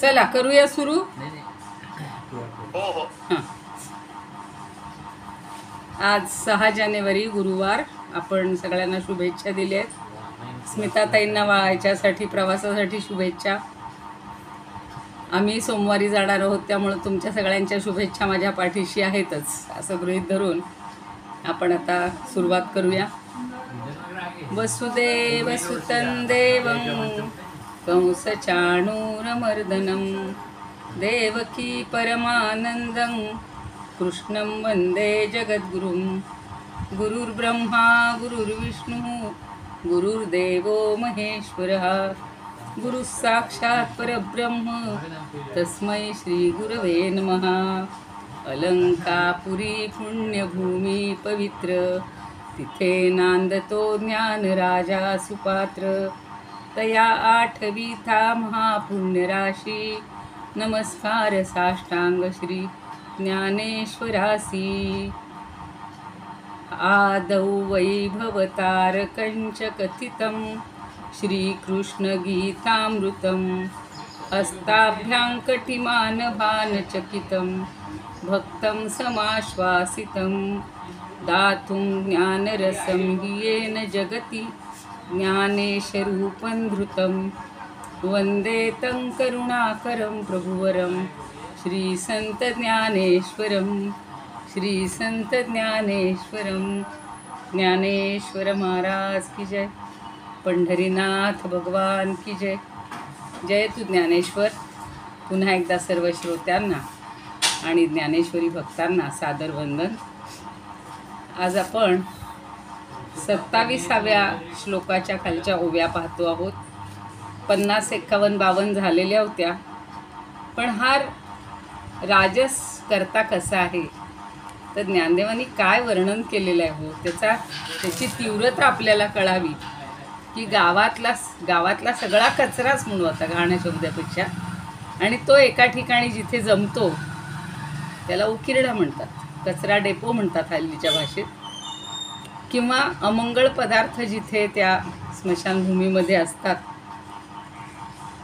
चला करूया सुरू. हां, आज 6 जानेवारी गुरुवार. आपण सगळ्यांना शुभेच्छा दिल्या आहेत. स्मिताताईंना याच्यासाठी प्रवासासाठी शुभेच्छा. आम्ही सोमवारी जाणार आहोत, त्यामुळे तुमच्या सगळ्यांच्या शुभेच्छा माझ्या पाठीशी आहेतच असं गृहीत धरून आपण आता सुरुवात करूया. वसुदेव सुतं देवं कंसचाणूरमर्दनं देवकी परमानन्दं कृष्णं वन्दे जगद्गुरुं. गुरुर्ब्रह्मा गुरुर्विष्णुः गुरुर्देवो महेश्वरः गुरुः साक्षात् परब्रह्म तस्मै श्रीगुरवे नमः. अलंकापुरी पुण्यभूमी पवित्र तिथे नांदतो ज्ञानराजा सुपात्र. तया आठवीथा महापुण्यराशी नमस्कार साष्टांग श्री ज्ञानेश्वरासी. आदौ वैभवतारकञ्च कथितं श्रीकृष्णगीतामृतम् हस्ताभ्यां कटिमानभानचकितं भक्तं समाश्वासितं दातुं ज्ञानरसं हि येन जगति ज्ञानेशरूपं धृतं. वन्दे तं करुणाकरं प्रभुवरं श्रीसंतज्ञानेश्वरं. श्रीसंतज्ञानेश्वरं. ज्ञानेश्वर महाराज की जय. पंढरीनाथ भगवान की जय. जय तू ज्ञानेश्वर. पुन्हा एकदा सर्व श्रोत्यांना आणि ज्ञानेश्वरी भक्तांना सादर वंदन. आज आपण 27व्या श्लोकाच्या खालच्या ओव्या पाहतो आहोत. 50, 51, 52 झालेल्या होत्या. पण हा राजस करता कसा आहे तर ज्ञानदेवांनी काय वर्णन केलेलं आहे हो त्याची तीव्रता आपल्याला कळावी की गावातला सगळा कचराच म्हणू आता घाण शब्दापेक्षा, आणि तो एका ठिकाणी जिथे जमतो त्याला उकिरडा म्हणतात, कचरा डेपो म्हणतात हल्लीच्या भाषेत. किंवा अमंगळ पदार्थ जिथे त्या स्मशानभूमीमध्ये असतात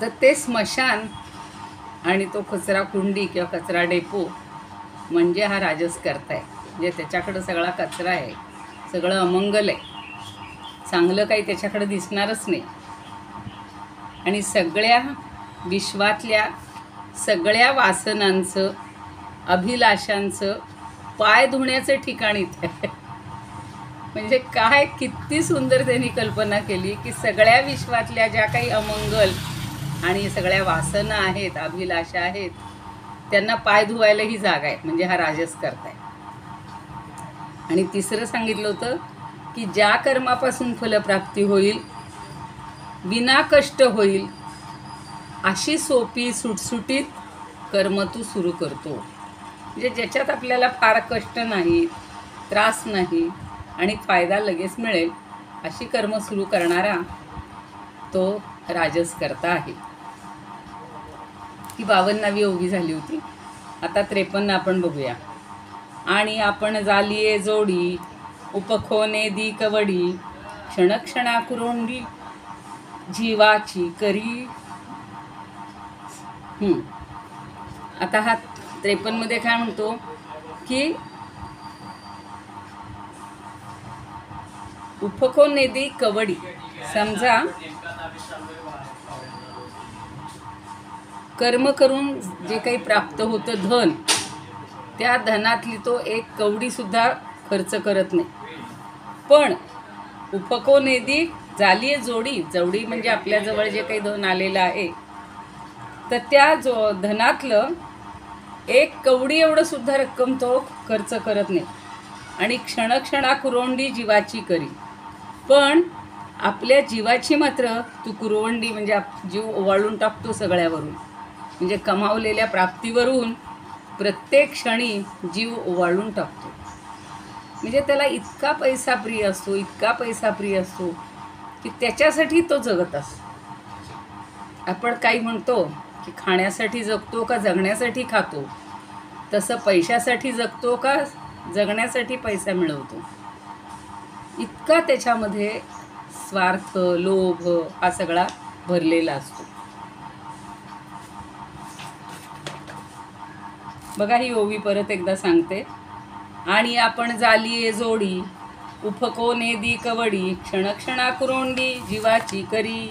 तर ते स्मशान आणि तो कचरा कुंडी किंवा कचरा डेपो म्हणजे हा राजस करताय. म्हणजे त्याच्याकडं सगळा कचरा आहे, सगळं अमंगल आहे, चांगलं काही त्याच्याकडे दिसणारच नाही. आणि सगळ्या विश्वातल्या सगळ्या वासनांचं अभिलाषांचं पाय धुण्याचं ठिकाण इथे आहे. म्हणजे काय किती सुंदर त्यांनी कल्पना केली की सगळ्या विश्वातल्या ज्या काही अमंगल आणि सगळ्या वासना आहेत, अभिलाषा आहेत, त्यांना पाय धुवायला ही जागा आहे. म्हणजे हा राजस करताय. आणि तिसरं सांगितलं होतं की ज्या कर्मापासून फलप्राप्ती होईल, विना कष्ट होईल, अशी सोपी सुटसुटीत कर्म तू सुरू करतो. म्हणजे ज्याच्यात आपल्याला फार कष्ट नाही, त्रास नाही आणि फायदा लगेच मिळेल अशी कर्म सुरू करणारा तो राजस करता आहे. ती 52वी ओवी झाली होती. आता 53 आपण बघूया. आणि आपण झालीये जोडी उपखोने दी कवडी क्षणक्षणा कुरोंडी जीवाची करी. आता हा 53 मध्ये काय म्हणतो की उपखोने दी कवडी. समजा कर्म करून जे काही प्राप्त होतं धन, त्या धनातली तो एक कवडीसुद्धा खर्च करत नाही. पण उपकोनेदी झाली आहे जोडी. जोडी म्हणजे आपल्याजवळ जे काही धन आलेलं आहे तर त्या धनातलं एक कवडी एवढंसुद्धा रक्कम तो खर्च करत नाही. आणि क्षणक्षणा कुरोंडी जीवाची करी. पण आपल्या जीवाची मात्र तू कुरवंडी म्हणजे जीव ओवाळून टाकतो सगळ्यावरून. म्हणजे कमावलेल्या प्राप्तीवरून प्रत्येक क्षणी जीव ओवाळून टाकतो. म्हणजे त्याला इतका पैसा प्रिय असतो, इतका पैसा प्रिय असतो की त्याच्यासाठी तो जगत असतो. आपण काही म्हणतो की खाण्यासाठी जगतो का जगण्यासाठी खातो, तसं पैशासाठी जगतो का जगण्यासाठी पैसा मिळवतो. इतका त्याच्यामध्ये स्वार्थ, लोभ हा सगळा भरलेला असतो. बघा ही ओवी परत एकदा सांगते. आणि आपण जालिये जोडी, उफको नेदी कवडी, क्षणक्षणा कुरोंडी जीवाची करी.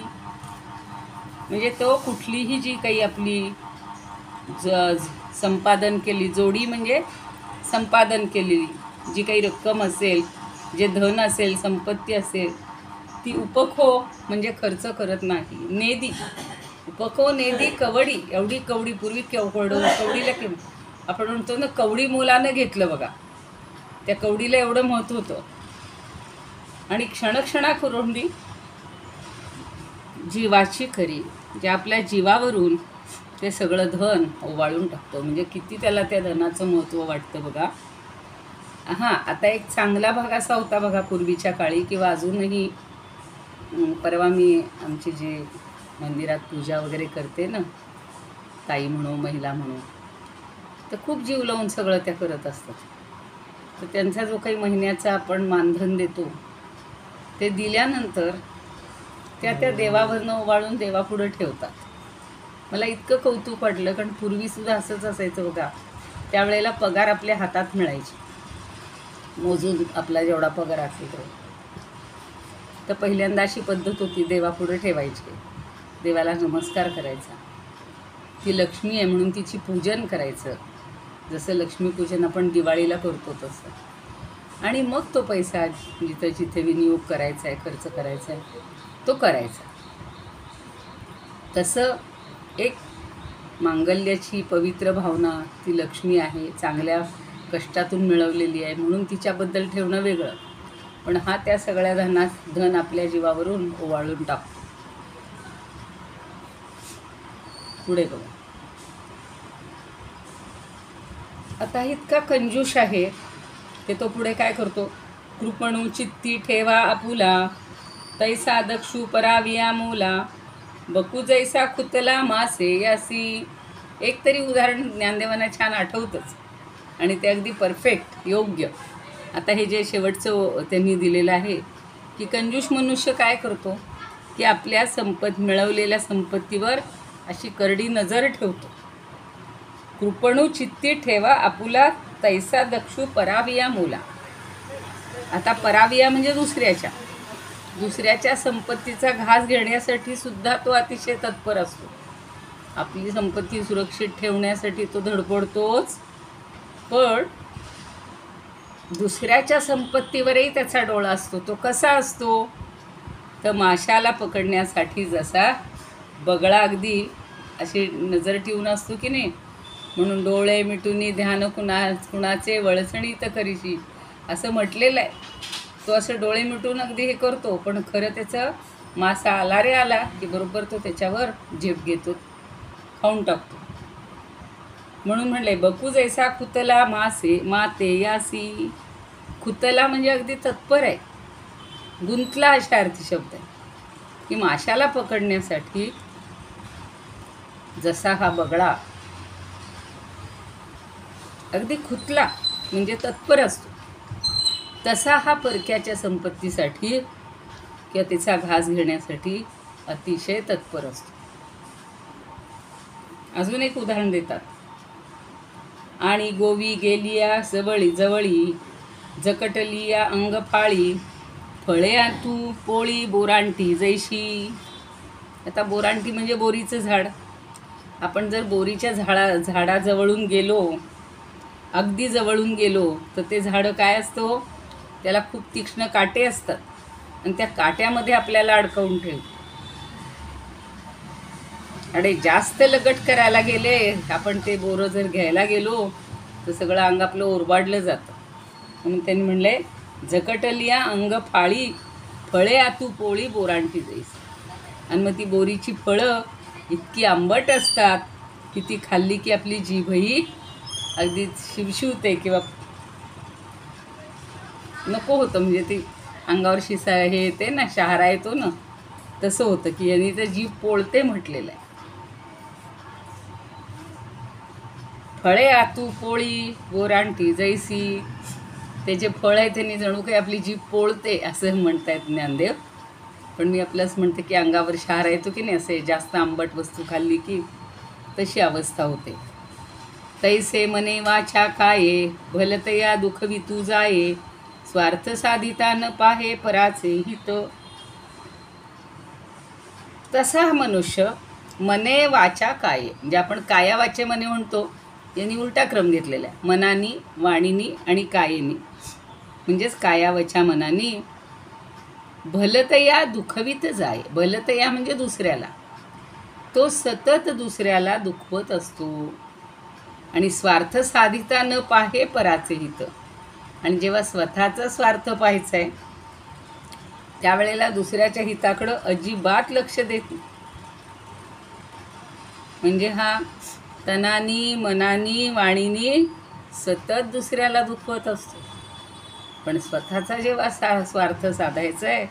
म्हणजे तो कुठलीही जी काही आपली संपादन केली जोडी, म्हणजे संपादन केलेली जी काही रक्कम असेल, जे धन असेल, संपत्ती असेल, ती उपखो म्हणजे खर्च करत नाही. नेदी, उपखो नेदी कवडी, एवढी कवडी. पूर्वी कवडीला आपण म्हणतो ना, कवडी मोलानं घेतलं बघा. त्या कवडीला एवढं महत्त्व होतं. आणि क्षणक्षणा कुरोंडी जीवाची खरी, जे आपल्या जीवावरून ते सगळं धन ओवाळून टाकतं. म्हणजे किती त्याला त्या धनाचं महत्त्व वाटतं बघा. हां, आता एक चांगला भाग असा होता बघा पूर्वीच्या काळी, किंवा अजूनही. परवा मी आमची जी मंदिरात पूजा वगैरे करते ना, ताई म्हणू, महिला म्हणू, तर खूप जीव लावून सगळं त्या करत असतात. तर त्यांचा जो काही महिन्याचा आपण मानधन देतो, ते दिल्यानंतर त्या देवावरनं ओवाळून देवापुढं ठेवतात. मला इतकं कौतुक वाटलं, कारण पूर्वीसुद्धा असंच असायचं बघा. त्यावेळेला पगार आपल्या हातात मिळायची, मोजून आपला जेवढा पगार असेल तर पहिल्यांदा अशी पद्धत होती, देवापुढे ठेवायची, देवाला नमस्कार करायचा, ती लक्ष्मी आहे म्हणून तिची पूजन करायचं, जसं लक्ष्मीपूजन आपण दिवाळीला करतो तसं. आणि मग तो पैसा जिथे जिथे विनियोग करायचा आहे, खर्च करायचा आहे, तो करायचा. तसं एक मांगल्याची पवित्र भावना, ती लक्ष्मी आहे, चांगल्या कष्टातून मिळवलेली आहे म्हणून तिच्याबद्दल ठेवणं वेगळं. पण हा त्या सगळ्या धन आपल्या जीवावरून ओवाळून टाकतो. पुढे बघा. आता इतका कंजूष आहे ते तो पुढे काय करतो. कृपणू चित्ती ठेवा आपुला, तैसा दक्षू पराविया मूला, बकू जैसा खुतला मासे यासी. एक तरी उदाहरण ज्ञानदेवांना छान आठवतंच, आणि ते अगदी परफेक्ट, योग्य. आता हे जे शेवटचं त्यांनी दिलेलं आहे, की कंजूष मनुष्य काय करतो, की आपल्या मिळवलेल्या संपत्तीवर अशी करडी नजर ठेवतो. कृपणू चित्ती ठेवा आपुला, तैसा दक्षू पराविया मूला. आता पराविया म्हणजे दुसऱ्याच्या संपत्तीचा घास घेण्यासाठी सुद्धा तो अतिशय तत्पर असतो. आपली संपत्ती सुरक्षित ठेवण्यासाठी तो धडपडतोच, पण दुसऱ्याच्या संपत्तीवरही त्याचा डोळा असतो. तो कसा असतो, तर माशाला पकडण्यासाठी जसा बगळा अगदी अशी नजर ठेवून असतो की नाही, म्हणून डोळे मिटूनी ध्यान कुणाचे वळसणी तर करीशी, असं म्हटलेलं आहे. तो असं डोळे मिटून अगदी हे करतो, पण खरं त्याचं मासा आला रे आला की बरोबर तो त्याच्यावर झेप घेतो, खाऊन टाकतो. म्हणून म्हणले बकू जैसा खुतला माते यासी. खुतला म्हणजे अगदी तत्पर आहे, गुंतला अशा अर्थी शब्द आहे, की माशाला पकडण्यासाठी जसा हा बगळा अगदी खुतला म्हणजे तत्पर असतो, तसा हा परक्याच्या संपत्तीसाठी किंवा तिचा घास घेण्यासाठी अतिशय तत्पर असतो. अजून एक उदाहरण देतात. आणि गोवी गेलिया जवळी, जकटलिया अंग फाळी, फळे तू पोळी बोरांटी जैशी. आता बोरांटी म्हणजे बोरीचं झाड. आपण जर बोरीच्या झाडाजवळून गेलो, अगदी जवळून गेलो, तर ते झाडं काय असतो, त्याला खूप तीक्ष्ण काटे असतात, आणि त्या काट्यामध्ये आपल्याला अडकवून ठेवतो. आणि जास्त लगट करायला गेले आपण, ते बोरं जर घ्यायला गेलो तर सगळं अंग आपलं ओरबाडलं जातं. म्हणून त्यांनी म्हणले जकटलिया अंग फाळी, फळे आतू पोळी बोरांटी जैसी. आणि मग ती बोरीची फळं इतकी आंबट असतात की ती खाल्ली की आपली जीभही अगदी शिवशिवते, किंवा नको होतं, म्हणजे ती अंगावर हे येते ना, शहारा येतो ना, तसं होतं की यांनी तर जीभ पोळते म्हटलेलं आहे. फळे आतू पोळी बोरांटी जैसी. ते जे फळ आहे त्यांनी जणू काही आपली जीभ पोळते असं म्हणतायत ज्ञानदेव. पण मी आपलंच म्हणते की अंगावर शहारा येतो की नाही, असे जास्त आंबट वस्तू खाल्ली की तशी अवस्था होते. तैसे मने वाचा काये, भलतया दुखवी तू जाये, स्वार्थ साधिता न पाहे पराचे हित. तसा हा मनुष्य मने वाचा काये, म्हणजे आपण काया वाचे मने म्हणतो, यांनी उलटा क्रम घेतलेला आहे. मनानी, वाणीनी आणि कायेनी, म्हणजेच काया वचा मनानी भलतया दुखवीत जाय. भलतया म्हणजे दुसऱ्याला, तो सतत दुसऱ्याला दुखवत असतो. आणि स्वार्थ साधिता न पाहे पराचे हित, आणि जेव्हा स्वतःचा स्वार्थ पाहायचा आहे त्यावेळेला दुसऱ्याच्या हिताकडं अजिबात लक्ष देत नाही. म्हणजे हा तनानी, मनानी, वाणीनी सतत दुसऱ्याला दुखवत असतो. पण स्वतःचा जेव्हा स्वार्थ साधायचा आहे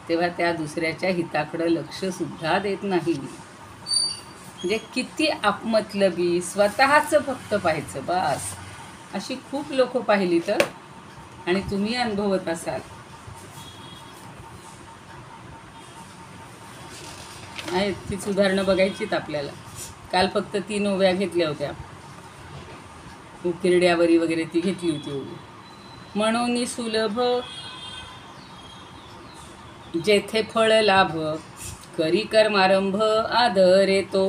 तेव्हा त्या दुसऱ्याच्या हिताकडं लक्षसुद्धा देत नाही. म्हणजे किती आपमतलबी, स्वतःचं फक्त पाहायचं बस. अशी खूप लोक पाहिली तर, आणि तुम्ही अनुभवत असाल. आहेत तीच उदाहरणं बघायचीत आपल्याला. काल फक्त 3 ओव्या घेतल्या होत्या. उकिरड्यावरी वगैरे ती घेतली होती ओवी. म्हणून सुलभ जेथे फळ लाभ, करी कर्मारंभ आदर येतो.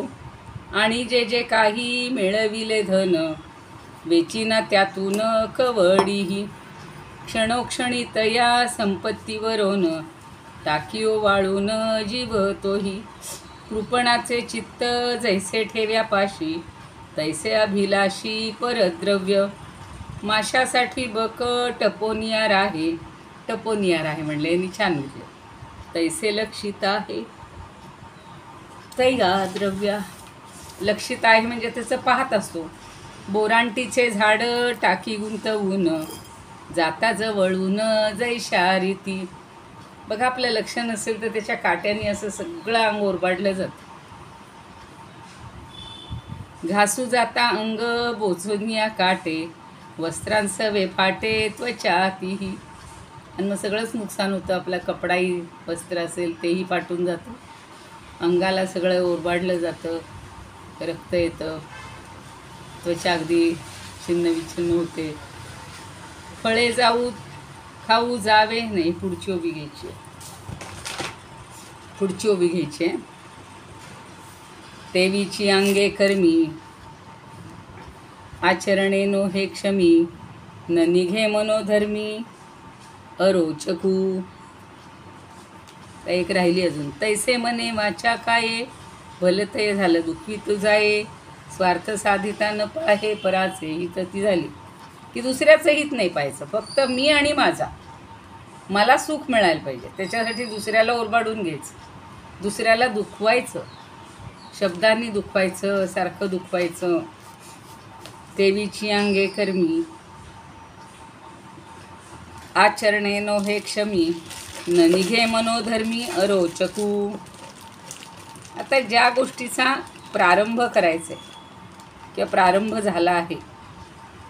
आणि जे जे काही मिळविले धन, वेचिना त्यातून कवडीही. क्षणोक्षणी तया संपत्तीवरून, टाकियो वाळून जीव तोही. कृपणाचे चित्त जैसे ठेव्यापाशी, तैसे अभिलाषी परद्रव्य. माशासाठी बक टपोनिया राहे. टपोनिया राहे म्हणले, यांनी छान म्हटलं. तैसे लक्षित आहे तैया द्रव्या. लक्षित आहे म्हणजे त्याचं पाहत असतो. बोरांटीचे झाड टाकी गुंतवून, जाता जवळून जैशा रीती. बघा, आपलं लक्ष नसेल तर त्याच्या काट्याने असं सगळं अंग ओरबाडलं जातं. घासू जाता अंग बोचूनिया काटे, वस्त्रांसवे फाटे त्वचातीही. आणि मग सगळंच नुकसान होतं. आपला कपडाही, वस्त्र असेल तेही फाटून जातं, अंगाला सगळं ओरबाडलं जातं, रक्त येतं, त्वचा अगदी छिन्नविच्छिन्न होते. फळे जाऊ खाऊ जावे नाही. पुढची ओवी घ्यायची, पुढची ओवी घ्यायची. तेवीची अंगे कर्मी, आचरणे नो हे क्षमी. न निघे मनोधर्मी अरोचकू. एक राहिली अजून. तैसे मने वाचा काये, भलतय झालं दुखवी तुझाये. स्वार्थ साधिता न पाहे पराचे हित. ती झाली की दुसऱ्याचं हित नाही पाहायचं, फक्त मी आणि माझा, मला सुख मिळायला पाहिजे. त्याच्यासाठी दुसऱ्याला ओरबाडून घ्यायचं, दुसऱ्याला दुखवायचं, शब्दांनी दुखवायचं, सारखं दुखवायचं. तेवीची अंगे कर्मी, आचरणे नो हे क्षमी. न निघे मनोधर्मी अरोचकू. आता ज्या गोष्टीचा प्रारंभ करायचा आहे किंवा प्रारंभ झाला आहे,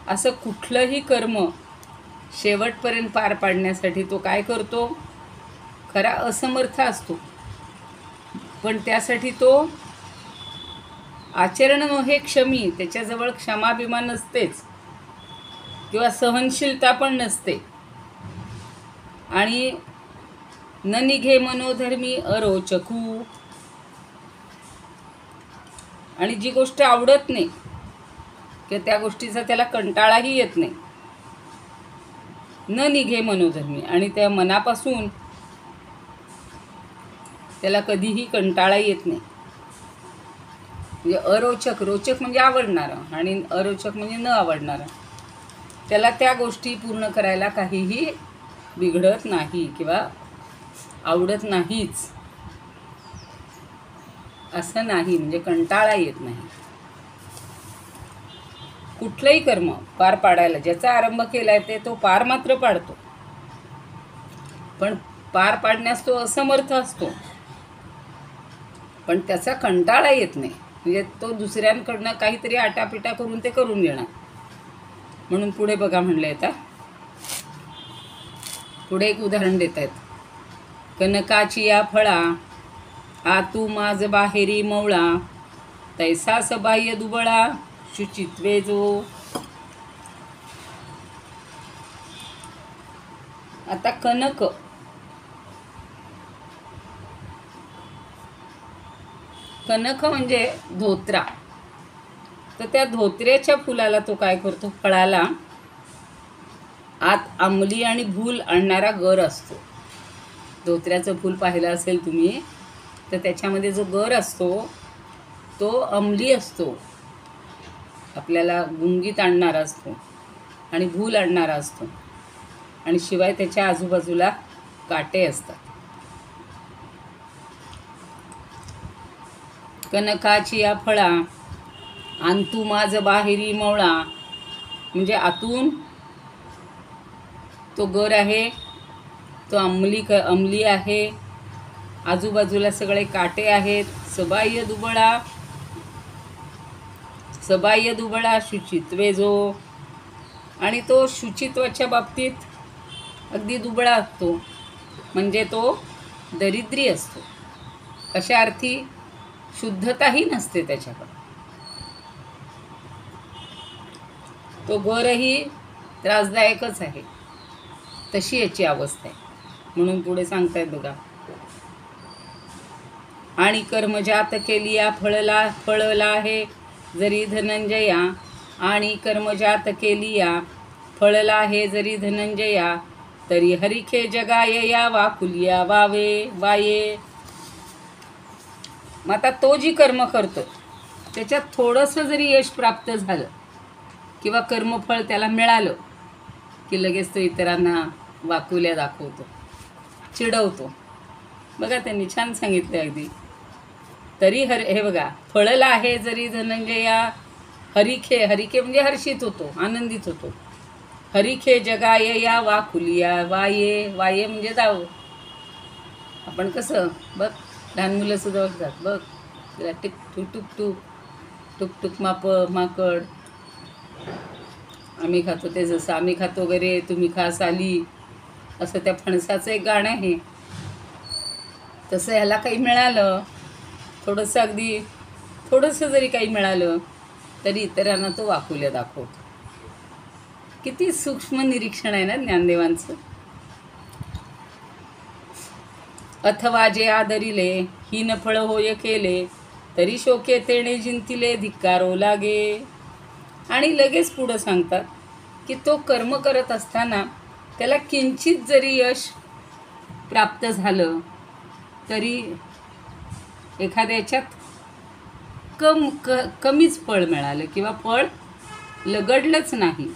असं कुठलंही कर्म शेवटपर्यंत पार पाडण्यासाठी तो काय करतो, खरा असमर्थ असतो. पण त्यासाठी तो आचरण हे क्षमी, त्याच्याजवळ क्षमाभिमान नसतेच किंवा सहनशीलता पण नसते. आणि न निघे मनोधर्मी अरोचकू. आणि जी गोष्ट आवडत नाही किंवा त्या गोष्टीचा त्याला कंटाळाही येत नाही. न निघे मनोधर्मी, आणि त्या मनापासून त्याला कधीही कंटाळा येत नाही. म्हणजे अरोचक, रोचक म्हणजे आवडणारं आणि अरोचक म्हणजे न आवडणारं. त्याला त्या गोष्टी पूर्ण करायला काहीही बिघडत नाही किंवा आवडत नाहीच असं नाही, म्हणजे कंटाळा येत नाही. कुठलंही कर्म पार पाडायला ज्याचा आरंभ केला आहे तो पार मात्र पाडतो, पण पार पाडण्यास तो असमर्थ असतो. पण त्याचा कंटाळा येत नाही, म्हणजे तो दुसऱ्यांकडनं काहीतरी आटापिटा करून ते करून घेणार. म्हणून पुढे बघा म्हणलं येतात, पुढे एक उदाहरण देत आहेत. कनकाची या फळा, आतू माझ बाहेरी मवळा. तैसा सबाह्य दुबळा, शुचित्वे जो. आता कनक. कनक म्हणजे धोत्रा. तर त्या धोत्र्याच्या फुलाला तो काय करतो, फळाला आत अंमली आणि भूल आणणारा गर असतो. धोत्र्याचं फूल पाहिलं असेल तुम्ही, तर त्याच्यामध्ये जो गर असतो तो अंमली असतो, आपल्याला गुंगीत आणणारा असतो आणि भूल आणणारा असतो, आणि शिवाय त्याच्या आजूबाजूला काटे असतात. कनकाची या फळा अंतू माझ बाहेरी मवळा, म्हणजे आतून तो गर आहे, तो अंमली आहे, आजूबाजूला सगळे काटे आहेत. सबाह्य दुबळा शुचित्वे जो. आणि तो शुचित्वाच्या बाबतीत अगदी दुबळा असतो, म्हणजे तो दरिद्री असतो. अशा अर्थी शुद्धताही नसते त्याच्याकडे. तो गरही त्रासदायकच आहे, तशी याची अवस्था आहे. म्हणून पुढे सांगतायत बघा, आणि कर्मजात केलिया फळला आहे जरी धनंजया. आणि कर्मजात केलिया फळला आहे जरी धनंजया, तरी हरिखे जगाय या वाकुलिया वाये. मग आता तो जी कर्म करतो त्याच्यात थोडंसं जरी यश प्राप्त झालं किंवा कर्मफळ त्याला मिळालं की लगेच तो इतरांना वाकुल्या दाखवतो, चिडवतो. बघा त्यांनी छान सांगितलं अगदी. तरी हे बघा, फळला आहे जरी धनंजया, हरिखे म्हणजे हर्षित होतो, आनंदित होतो. हरिखे जगाय या वाकुलिया वाये म्हणजे जावं. आपण कसं बघ, लहान मुलं सुद्धा बघतात, बघ तिला टिक टुक टुक टुक टुक माकड. आम्ही खातो ते जसं आम्ही खातो वगैरे तुम्ही खा साली, असं त्या फणसाचं एक गाणं आहे. तसं ह्याला काही मिळालं, थोडंसं जरी काही मिळालं तरी इतरांना तो वाकुल्या दाखवतो. किती सूक्ष्म निरीक्षण आहे ना ज्ञानदेवांचं. अथवा जे आदरिले हीन फळ होय केले, तरी शोके तेणे जिंतिले धिक्कारो लागे. आणि लगेच पुढं सांगतात की तो कर्म करत असताना त्याला किंचित जरी यश प्राप्त झालं तरी एखाद्याच्यात कमीच फळ मिळालं किंवा फळ लगडलंच नाही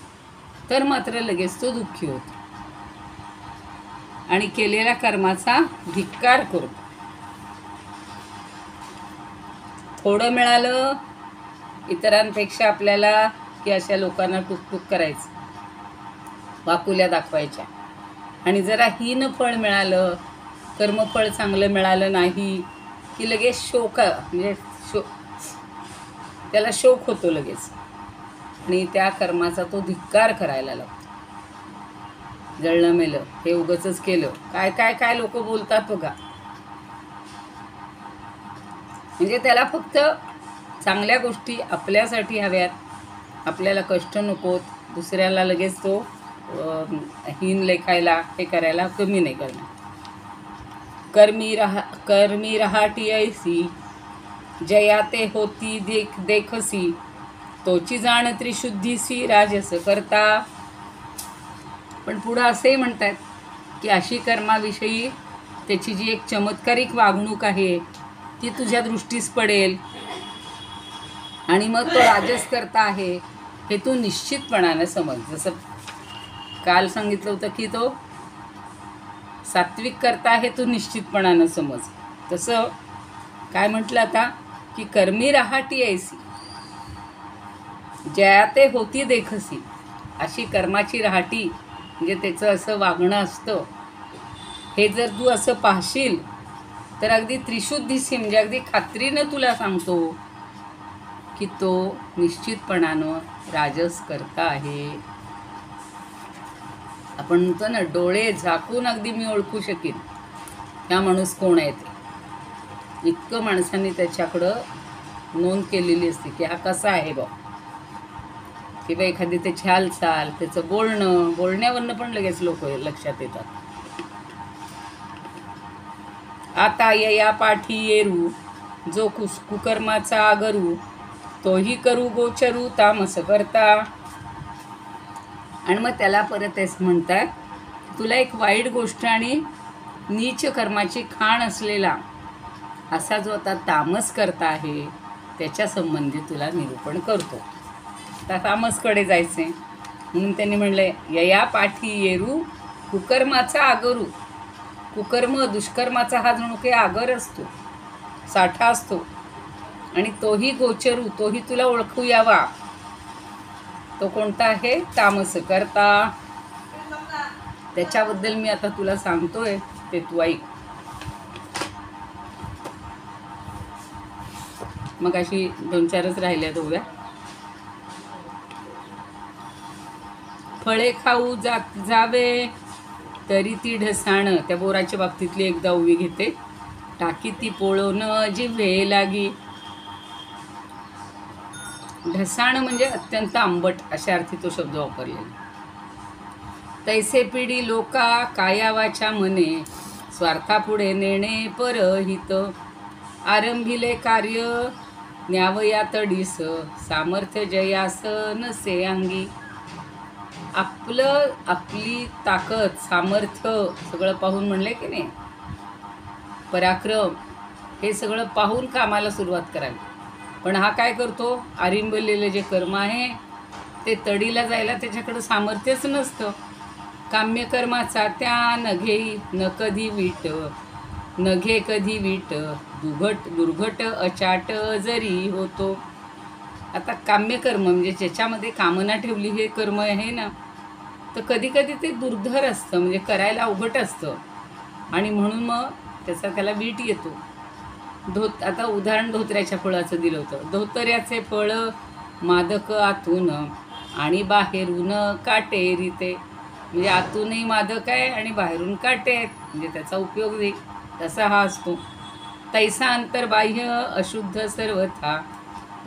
तर मात्र लगेच तो दुःखी होतो आणि केलेल्या कर्माचा धिक्कार करतो. थोडं मिळालं इतरांपेक्षा आपल्याला की अशा लोकांना टुकटुक करायचं, वाकुल्या दाखवायच्या. आणि जरा हीन फळ मिळालं, कर्मफळ चांगलं मिळालं नाही की लगेच म्हणजे त्याला शोक होतो लगेच आणि त्या कर्माचा तो धिक्कार करायला लागतो. जळलं मेलं, हे उगाचच केलं, काय काय काय लोक बोलतात बघा. म्हणजे त्याला फक्त चांगल्या गोष्टी आपल्यासाठी हव्यात, आपल्याला कष्ट नकोत, दुसऱ्याला लगेच तो हीन लेखायला हे करायला कमी नाही करणार. कर्मी रहाटी ऐसी जया ते होती देखसी, तोची जाण त्रिशुद्धीसी राजस करता. पण पुढं असंही म्हणतात की अशी कर्माविषयी त्याची जी एक चमत्कारिक वागणूक आहे ती तुझ्या दृष्टीस पडेल आणि मग तो राजस करता आहे हे तू निश्चितपणानं समज. जसं काल सांगितलं होतं की तो सात्विक करता आहे तू निश्चितपणानं समज. तसं काय म्हटलं आता की कर्मी रहाटी ऐसी जया ते होती देखसी. अशी कर्माची रहाटी म्हणजे त्याचं असं वागणं असतं, हे जर तू असं पाहशील तर अगदी त्रिशुद्धीसी म्हणजे अगदी खात्रीनं तुला सांगतो की तो निश्चितपणानं राजस करता आहे. आपण म्हणतो ना, डोळे झाकून अगदी मी ओळखू शकीन हा माणूस कोण आहे ते. इतकं माणसांनी त्याच्याकडं नोंद केलेली असते की हा कसा आहे बा. किंवा एखादी त्याची हालचाल, त्याचं बोलण्यावरनं पण लगेच लोक लक्षात येतात. आता यया पाठी येरू, जो कुकर्माचा आगरू, तोही करू गोचरू तामस करता. आणि मग त्याला परत तेच म्हणतात, तुला एक वाईट गोष्ट आणि नीच कर्माची खाण असलेला असा जो आता तामस करता आहे त्याच्या संबंधी तुला निरूपण करतो. आता तामसकडे जायचे म्हणून त्यांनी म्हणले, यया पाठी येरू कुकर्माचा आगरू. कुकर्म दुष्कर्माचा हा जणू काही आगर असतो, साठा असतो. आणि तोही गोचरू, तोही तुला ओळखू यावा. तो कोणता आहे? तामस करता. त्याच्याबद्दल मी आता तुला सांगतोय, ते तू ऐक. मग अशी 2-4च राहिल्या ओव्या. फळे खाऊ जावे तरी ती ढसाण. त्या बोराच्या बाबतीतली एकदा ओवी घेते. टाकी ती पोळून जिव्हे लागी. ढसाण म्हणजे अत्यंत आंबट अशा अर्थी तो शब्द वापरलेला. तैसे पिढी लोका कायावाच्या मने, स्वार्थापुढे नेणे परहित. आरंभिले कार्य न्यावया तडीस, सामर्थ्य जयास नसे अंगी. आपली ताकद, सामर्थ्य सगळं पाहून म्हणले की नाही, पराक्रम हे सगळं पाहून कामाला सुरुवात करावी. पण हा काय करतो? आरंभलेलं जे कर्म आहे ते तडीला जायला त्याच्याकडं सामर्थ्यच नसतं. काम्यकर्माचा त्या न कधी वीट, नघे कधी वीट. दुर्घट अचाट जरी होतो. आता काम्यकर्म म्हणजे ज्याच्यामध्ये कामना ठेवली हे कर्म आहे ना, तर कधी कधी ते दुर्धर असतं, म्हणजे करायला अवघट असतं. आणि म्हणून मग त्याला वीट येतो. आता उदाहरण धोत्र्याच्या फळाचं दिलं होतं. धोत्र्याचे फळ मादक आतून आणि बाहेरून काटेरी. ते म्हणजे आतूनही मादक आहे आणि बाहेरून काटे आहेत, म्हणजे त्याचा उपयोग दे तसा हा असतो. तैसा अंतर्बाह्य अशुद्ध सर्वथा,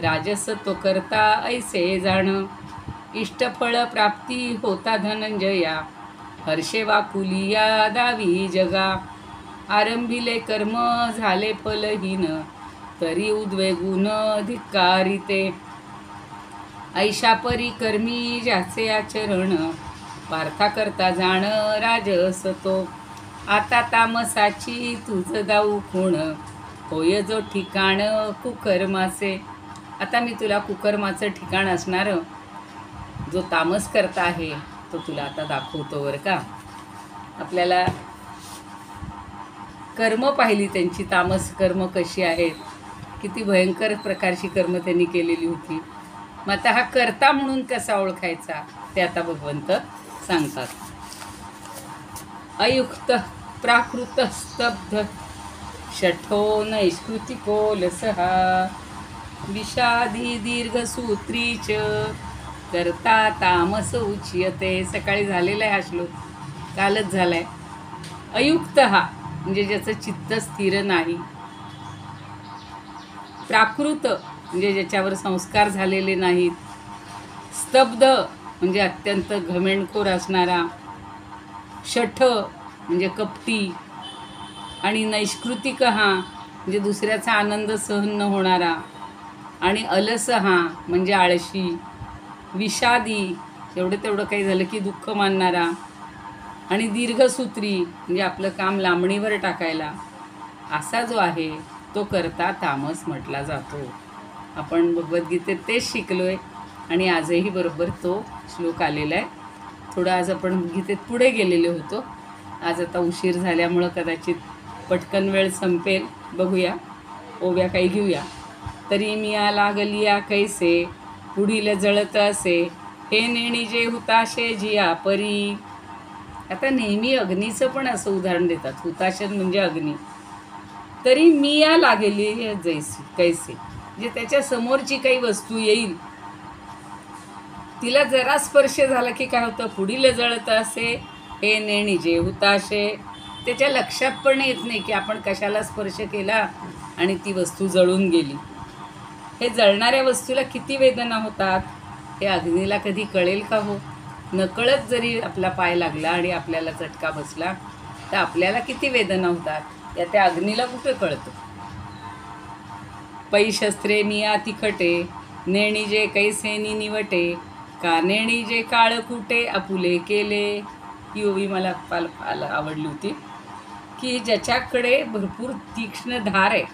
राजस तो करता ऐसे जाण. इष्टफळ प्राप्ती होता धनंजया, हर्षे वाकुलिया दावी जगा. आरंभिले कर्म झाले फलहीन, तरी उद्वेगून धिक्कारिते. ऐशा परी कर्मी ज्याचे आचरण, पार्था करता जाण राजस तो. आता तामसाची तुझ दाऊ खूण, होय जो ठिकाण कुकर्माचे. आता मी तुला कुकर्माचं ठिकाण असणारं जो तामस करता आहे तो तुला आता दाखवतो बरं का. आपल्याला कर्म पाहिली त्यांची, तामस कर्म कशी आहेत, किती भयंकर प्रकारची कर्म त्यांनी केलेली होती. मग आता हा कर्ता म्हणून कसा ओळखायचा ते आता भगवंत सांगतात. अयुक्त प्राकृत स्तब्ध, शठो नैष्कृतिको लसहा. विषादी दीर्घसूत्रीच, करता तामस उच्यते. सकाळी झालेला आहे हा श्लोक, कालच झालाय. अयुक्त हा म्हणजे ज्याचं चित्त स्थिर नाही. प्राकृत म्हणजे ज्याच्यावर संस्कार झालेले नाहीत. स्तब्ध म्हणजे अत्यंत घमेंडखोर असणारा. शठ म्हणजे कपटी. आणि नैष्कृतिक हा म्हणजे दुसऱ्याचा आनंद सहन न होणारा. आणि अलस हा म्हणजे आळशी. विषादी एवढं तेवढं काही झालं की दुःख मानणारा. आणि दीर्घसूत्री म्हणजे आपलं काम लांबणीवर टाकायला. असा जो आहे तो करता तामस म्हटला जातो. आपण भगवद्गीतेत तेच शिकलोय आणि आजही बरोबर तो श्लोक आलेला आहे. थोडं आज आपण गीतेत पुढे गेलेले होतो. आज आता उशीर झाल्यामुळं कदाचित पटकन वेळ संपेल. बघूया, ओव्या काही घेऊया. तरी मिया लागलिया कैसे, पुढील जळत असे, हे नेणी जे हुताशे जिया परी. आता नेहमी अग्नीचं पण असं उदाहरण देतात, हुताशन म्हणजे अग्नी. तरी मिया लागेली जैसी कैसे, म्हणजे त्याच्या समोरची काही वस्तू येईल, तिला जरा स्पर्श झाला की काय होतं, पुढील जळत असे, हे नेणी जे हुताशे. त्याच्या लक्षात पण येत नाही की आपण कशाला स्पर्श केला आणि ती वस्तू जळून गेली. हे जळणाऱ्या वस्तूला किती वेदना होतात. हे अग्नीला कधी कळेल का हो? नकळत जरी आपला पाय लागला आणि आपल्याला चटका बसला तर आपल्याला किती वेदना होतात, या त्या अग्नीला कुठे कळतं? पै शस्त्रे मिया तिखटे, नेणी जे कैसेनी निवटे, का नेणी जे काळ कुटे आपुले केले. ही ओवी मला फार आवडली होती, की ज्याच्याकडे भरपूर तीक्ष्ण धार आहे.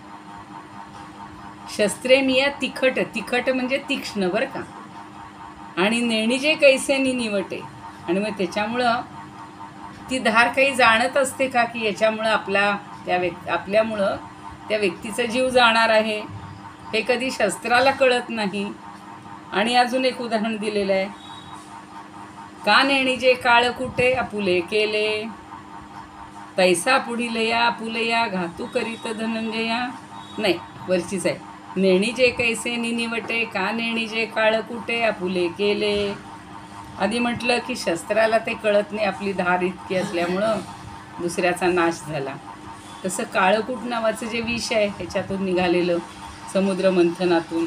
शस्त्रे मिया तिखट, तिखट म्हणजे तीक्ष्ण बरं का, आणि नेणी जे कैसेनी निवटे, आणि मग त्याच्यामुळं ती धार काही जाणत असते का, की याच्यामुळं आपल्यामुळं त्या व्यक्तीचा जीव जाणार आहे, हे कधी शस्त्राला कळत नाही. आणि अजून एक उदाहरण दिलेलं आहे, का नेणी जे काळ कुटे आपुले केले, तैसा पुढिलया आपुलया घातू करीत धनंजया. नाही, वरचीच आहे, नेणी जे कैसे निवटे, का नेणी जे काळ कुटे आपुले केले. आधी म्हटलं की शस्त्राला ते कळत नाही, आपली धार इतकी असल्यामुळं दुसऱ्याचा नाश झाला. तसं काळकूट नावाचं जे विष आहे ह्याच्यातून निघालेलं समुद्र मंथनातून,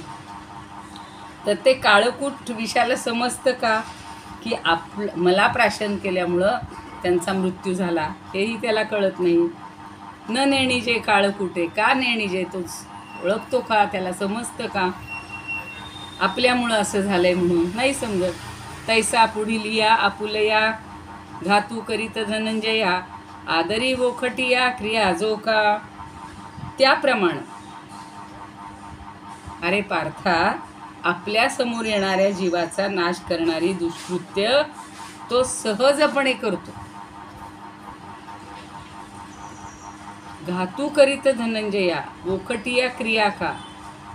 तर ते काळकूट विषाला समजतं का, की मला प्राशन केल्यामुळं त्यांचा मृत्यू झाला, हेही त्याला कळत नाही. न नेणी जे काळकुटे, का नेणी जे, तो ओळखतो का, त्याला समजतं का आपल्यामुळं असं झालंय म्हणून? नाही समजत. तैसा पुढिलिया आपुलया घातू करीत धनंजया, आदरी वोखटिया क्रिया जो का. त्याप्रमाणे अरे पार्था, आपल्या समोर येणाऱ्या जीवाचा नाश करणारी दुष्कृत्य तो सहजपणे करतो. घातू करीत धनंजया वोखटिया क्रिया का,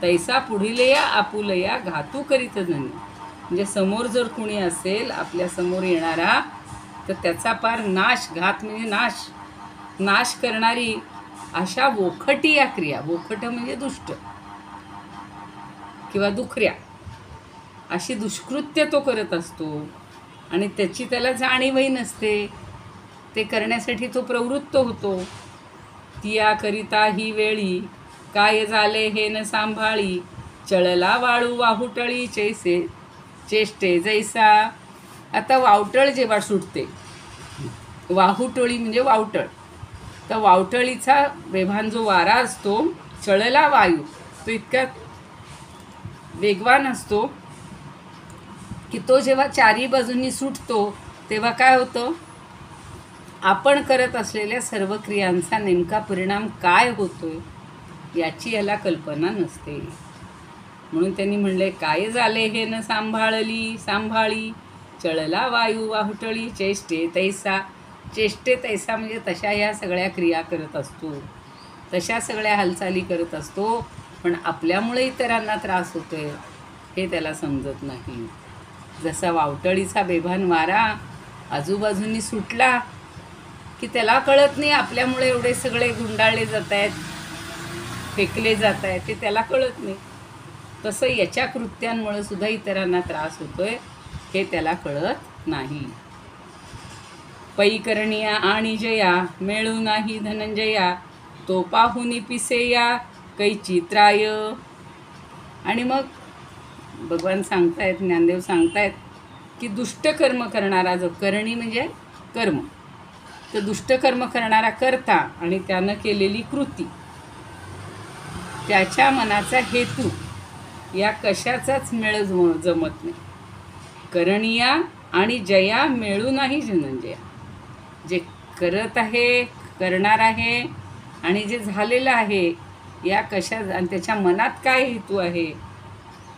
तैसा पुढिलया आपुलया घातू करीत धन्य. म्हणजे समोर जर कुणी असेल आपल्या समोर येणारा, तर त्याचा पार नाश, घात म्हणजे नाश करणारी अशा वोखटिया क्रिया, वोखट म्हणजे दुष्ट किंवा दुखऱ्या, अशी दुष्कृत्य तो करत असतो. आणि त्याची त्याला जाणीवही नसते, ते करण्यासाठी तो प्रवृत्त होतो. तिया करिता ही वेळी, काय झाले हे न सांभाळी, चळला वाळू वाहुटळी चेष्टे जैसा. आता वावटळ जेव्हा सुटते, वाहुटळी म्हणजे वावटळ, तर वावटळीचा वेव्हान जो वारा असतो, चळला वायू, तो इतका वेगवान असतो की तो जेव्हा चारी बाजूंनी सुटतो तेव्हा काय होतं, आपण करत असलेल्या सर्व क्रियांचा नेमका परिणाम काय होतोय याची याला कल्पना नसते. म्हणून त्यांनी म्हणले, काय झाले हे न सांभाळी, चळला वायू वाहुटळी चेष्टे तैसा. चेष्टे तैसा म्हणजे तशा ह्या सगळ्या क्रिया करत असतो, तशा सगळ्या हालचाली करत असतो, पण आपल्यामुळे इतरांना त्रास होतोय हे त्याला समजत नाही. जसा वावटळीचा बेभान वारा आजूबाजूंनी सुटला की त्याला कळत नाही आपल्यामुळे एवढे सगळे गुंडाळले जात आहेत, फेकले जात आहेत, ते त्याला कळत नाही. तसं याच्या कृत्यांमुळे सुद्धा इतरांना त्रास होतोय हे त्याला कळत नाही. पै करणिया आणि जया मिळू नाही धनंजया, तो पाहुनी पिसेया कैची त्राय. आणि मग भगवान सांगतायत, ज्ञानदेव सांगतायत की दुष्ट कर्म करणारा जो, करणी म्हणजे कर्म, तर दुष्ट कर्म करणारा कर्ता आणि त्यानं केलेली कृती, त्याच्या मनाचा हेतू या कशाचाच मेळ जमत नाही. करणीया आणि जया मिळू नाही धनंजया. जे करत आहे, करणार आहे, आणि जे झालेलं आहे या कशा, आणि त्याच्या मनात काय हेतू आहे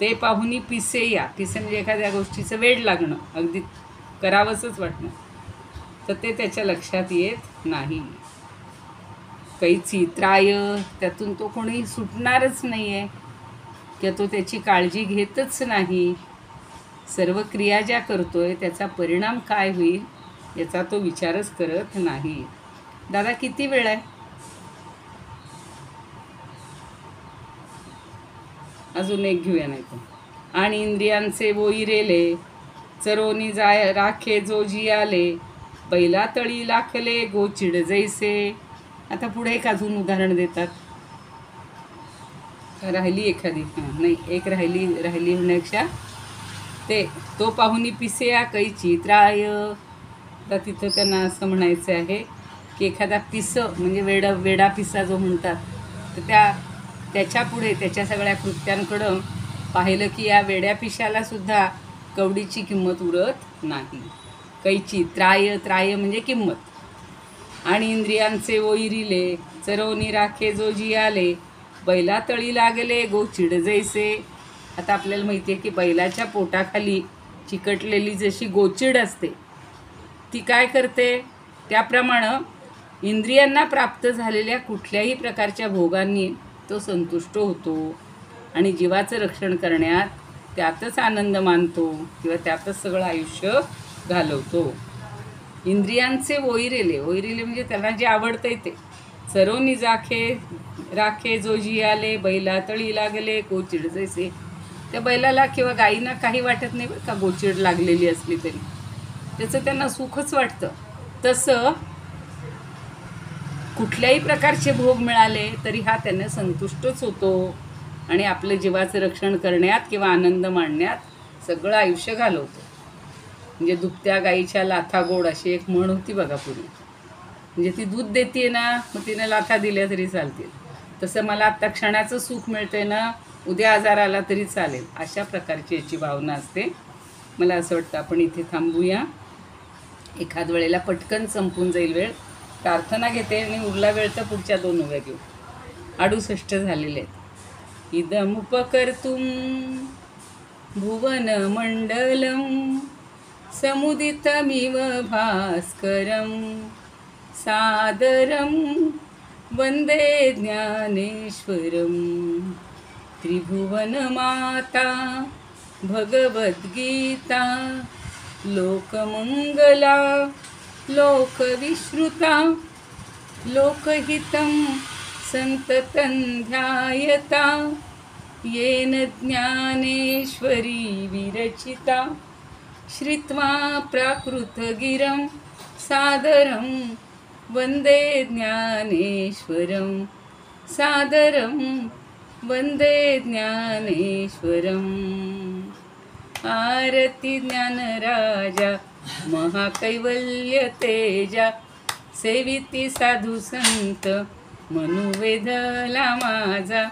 ते पाहुनी पिसेया. पिसे म्हणजे एखाद्या गोष्टीचं वेड लागणं, अगदी करावंसंच वाटणं, तर ते त्याच्या लक्षात येत नाही. कैची त्राय, त्यातून तो कोणी सुटणारच नाही आहे, किंवा तो त्याची काळजी घेतच नाही. सर्व क्रिया ज्या करतोय त्याचा परिणाम काय होईल याचा तो विचारच करत नाही. दादा किती वेळ आहे? अजून एक घेऊया नाही तर. आणि इंद्रियांचे बोई रेले, चरोनी जाय राखे जो जियाले, पहिला तळी लाखले गोचिड जैसे. आता पुढे एक अजून उदाहरण देतात. राहिली एखादी, हां नाही, एक राहिली होण्यापेक्षा तो पाहुनी पिसे कैची त्राय. तर तिथं त्यांना असं म्हणायचं आहे की एखादा पिस म्हणजे वेडा पिसा जो म्हणतात, तर त्याच्या पुढे त्याच्या सगळ्या कृत्यांकडं पाहिलं की या वेड्या पिशालासुद्धा कवडीची किंमत उरत नाही. कैची त्राय म्हणजे किंमत. आणि इंद्रियांचे वैरिले चरवणी राखे जो जियाले, बैला तळी लागले गोचिड जैसे. आता आपल्याला माहिती आहे की बैलाच्या पोटाखाली चिकटलेली जशी गोचिड असते ती काय करते, त्याप्रमाणे इंद्रियांना प्राप्त झालेल्या कुठल्याही प्रकारच्या भोगांनी तो संतुष्ट होतो आणि जीवाचं रक्षण करण्यात त्यातच आनंद मानतो किंवा त्यातच सगळं आयुष्य घालवतो. इंद्रियांचे वैरिले म्हणजे त्यांना जे आवडतंय ते. चरवणी राखे जो जियाले, बैला तळी लागले गोचिड जैसे. त्या बैलाला किंवा गाईंना काही वाटत नाही बरं का गोचिड लागलेली असली तरी, त्याचं त्यांना सुखच वाटतं. तसं कुठल्याही प्रकारचे भोग मिळाले तरी हा त्यांना संतुष्टच होतो आणि आपलं जीवाचं रक्षण करण्यात किंवा आनंद माणण्यात सगळं आयुष्य घालवतो. म्हणजे दुभत्या गाईच्या लाथा गोड अशी एक म्हण होती बघा पूर्वी. म्हणजे ती दूध देते ना, मग तिने लाथा दिल्या तरी चालतील. तसं मला आत्ता क्षणाचं सुख मिळतंय ना, उद्या आजार आला तरी चालेल, अशा प्रकारची याची भावना असते. मला असं वाटतं आपण इथे थांबूया. एखाद वेळेला पटकन संपून जाईल वेळ. प्रार्थना घेते आणि उरला वेळ तर पुढच्या 2 उभ्या घेऊ. 68 झालेले आहेत. इदमुपकर्तुं भुवन मंडलम समुदितमिव भास्करं सादरं वंदे ज्ञानेश्वरं. त्रिभुवनमाता भगवद्गीता लोकमंगला लोकविश्रुता लोकहितं संततं ध्यायता येन ज्ञानेश्वरी विरचिता. श्रुत्वा प्राकृतगिरं सादरं वंदे ज्ञानेश्वरं सादरं वंदे ज्ञानेश्वरं. आरती ज्ञानराजा महाकैवल्य तेजा, सेविती साधू संत मनुवेधला माझा.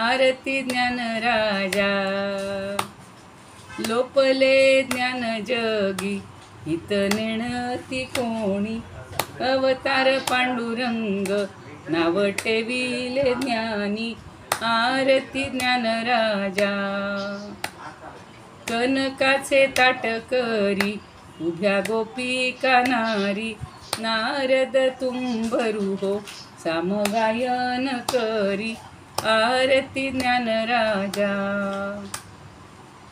आरती ज्ञानराजा. लोपले ज्ञान जगी हित नेणती कोणी, अवतार पांडुरंग नाव ठेविले ज्ञानी. आरती ज्ञानराजा. कनकाचे ताट करी उभ्या गोपिका नारी, नारद तुंबरू हो सामगायन करी. आरती ज्ञानराजा.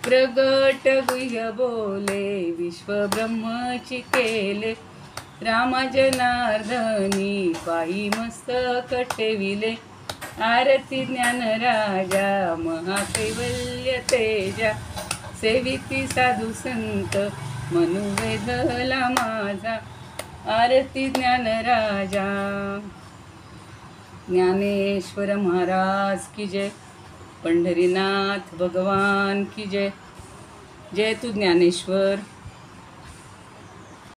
प्रगट गुह्य बोले विश्वब्रह्मची केले, रामा जनार्दनी पायी मस्तक ठेविले. आरती ज्ञानराजा. महाकैवल्य तेजा, सेविती साधू संत मनुवेधला माझा. आरती ज्ञानराजा. ज्ञानेश्वर महाराज की जय. पंढरीनाथ भगवान की जय. जय तू ज्ञानेश्वर.